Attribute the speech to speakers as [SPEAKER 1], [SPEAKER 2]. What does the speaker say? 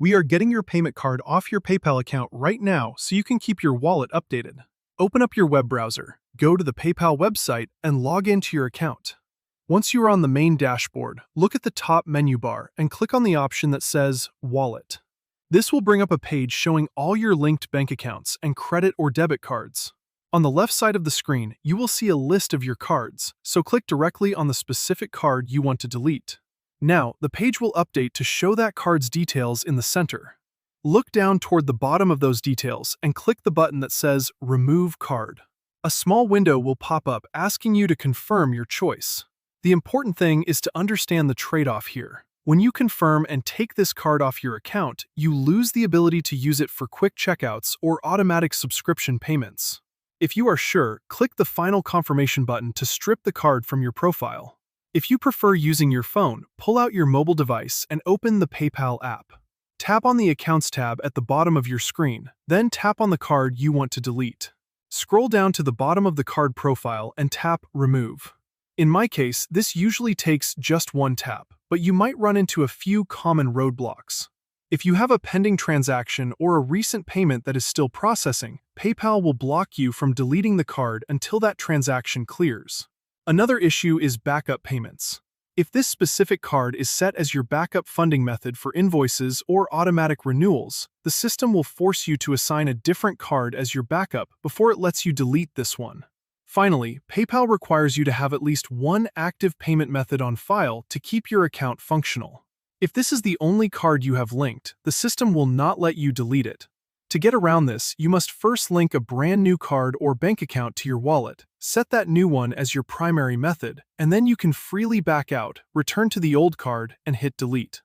[SPEAKER 1] We are getting your payment card off your PayPal account right now so you can keep your wallet updated. Open up your web browser, go to the PayPal website, and log into your account. Once you are on the main dashboard, look at the top menu bar and click on the option that says Wallet. This will bring up a page showing all your linked bank accounts and credit or debit cards. On the left side of the screen, you will see a list of your cards, so click directly on the specific card you want to delete. Now, the page will update to show that card's details in the center. Look down toward the bottom of those details and click the button that says Remove Card. A small window will pop up asking you to confirm your choice. The important thing is to understand the trade-off here. When you confirm and take this card off your account, you lose the ability to use it for quick checkouts or automatic subscription payments. If you are sure, click the final confirmation button to strip the card from your profile. If you prefer using your phone, pull out your mobile device and open the PayPal app. Tap on the Accounts tab at the bottom of your screen, then tap on the card you want to delete. Scroll down to the bottom of the card profile and tap Remove. In my case, this usually takes just one tap, but you might run into a few common roadblocks. If you have a pending transaction or a recent payment that is still processing, PayPal will block you from deleting the card until that transaction clears. Another issue is backup payments. If this specific card is set as your backup funding method for invoices or automatic renewals, the system will force you to assign a different card as your backup before it lets you delete this one. Finally, PayPal requires you to have at least one active payment method on file to keep your account functional. If this is the only card you have linked, the system will not let you delete it. To get around this, you must first link a brand new card or bank account to your wallet, set that new one as your primary method, and then you can freely back out, return to the old card, and hit delete.